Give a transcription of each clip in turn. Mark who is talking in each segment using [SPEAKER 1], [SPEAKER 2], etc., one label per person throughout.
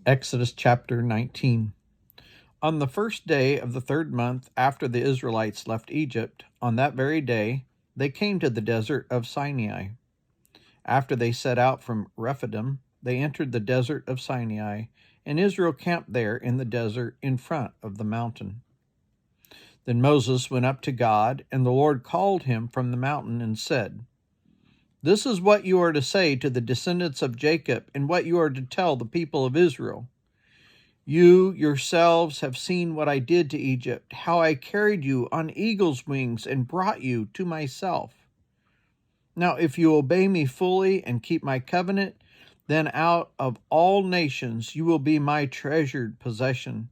[SPEAKER 1] Exodus chapter 19. On the first day of the third month after the Israelites left Egypt, on that very day, they came to the desert of Sinai. After they set out from Rephidim, they entered the desert of Sinai, and Israel camped there in the desert in front of the mountain. Then Moses went up to God, and the Lord called him from the mountain and said, "This is what you are to say to the descendants of Jacob, and what you are to tell the people of Israel. You yourselves have seen what I did to Egypt, how I carried you on eagle's wings and brought you to myself. Now, if you obey me fully and keep my covenant, then out of all nations you will be my treasured possession.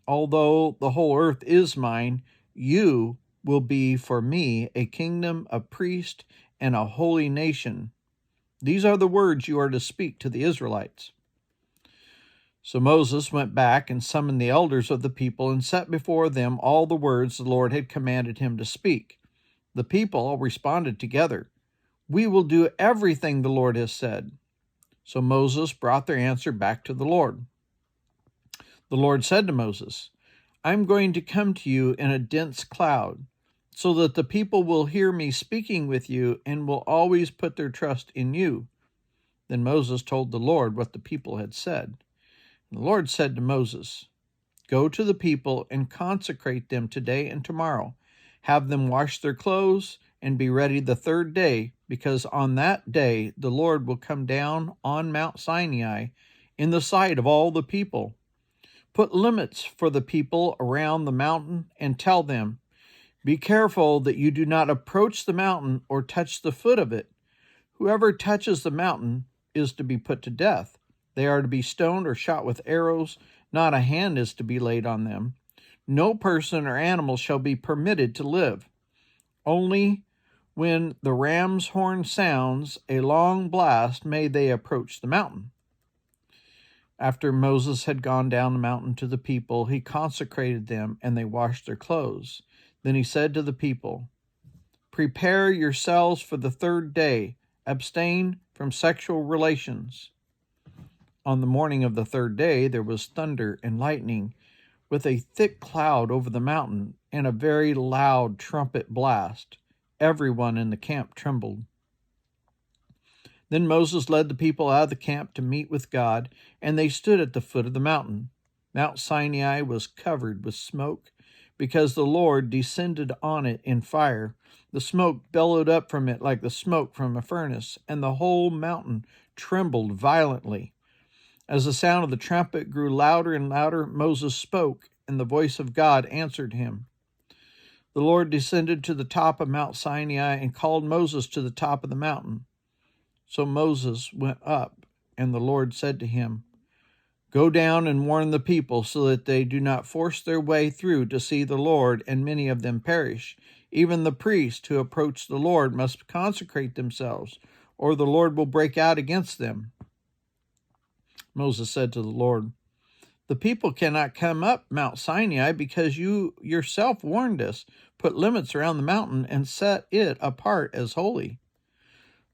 [SPEAKER 1] Although the whole earth is mine, you will be for me a kingdom, a priest, and a holy nation. These are the words you are to speak to the Israelites." So Moses went back and summoned the elders of the people and set before them all the words the Lord had commanded him to speak. The people all responded together, "We will do everything the Lord has said." So Moses brought their answer back to the Lord. The Lord said to Moses, "I am going to come to you in a dense cloud, so that the people will hear me speaking with you and will always put their trust in you." Then Moses told the Lord what the people had said. The Lord said to Moses, "Go to the people and consecrate them today and tomorrow. Have them wash their clothes and be ready the third day, because on that day the Lord will come down on Mount Sinai in the sight of all the people. Put limits for the people around the mountain and tell them, 'Be careful that you do not approach the mountain or touch the foot of it. Whoever touches the mountain is to be put to death. They are to be stoned or shot with arrows. Not a hand is to be laid on them. No person or animal shall be permitted to live. Only when the ram's horn sounds a long blast may they approach the mountain." After Moses had gone down the mountain to the people, he consecrated them, and they washed their clothes. Then he said to the people, "Prepare yourselves for the third day. Abstain from sexual relations." On the morning of the third day there was thunder and lightning, with a thick cloud over the mountain, and a very loud trumpet blast. Everyone in the camp trembled. Then Moses led the people out of the camp to meet with God, and they stood at the foot of the mountain. Mount Sinai was covered with smoke, because the Lord descended on it in fire. The smoke bellowed up from it like the smoke from a furnace, and the whole mountain trembled violently. As the sound of the trumpet grew louder and louder, Moses spoke, and the voice of God answered him. The Lord descended to the top of Mount Sinai and called Moses to the top of the mountain. So Moses went up, and the Lord said to him, "Go down and warn the people so that they do not force their way through to see the Lord, and many of them perish. Even the priests who approach the Lord must consecrate themselves, or the Lord will break out against them." Moses said to the Lord, "The people cannot come up Mount Sinai because you yourself warned us. Put limits around the mountain and set it apart as holy."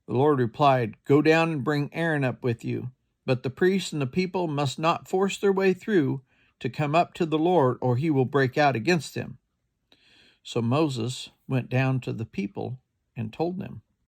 [SPEAKER 1] The Lord replied, "Go down and bring Aaron up with you. But the priests and the people must not force their way through to come up to the Lord, or he will break out against them." So Moses went down to the people and told them.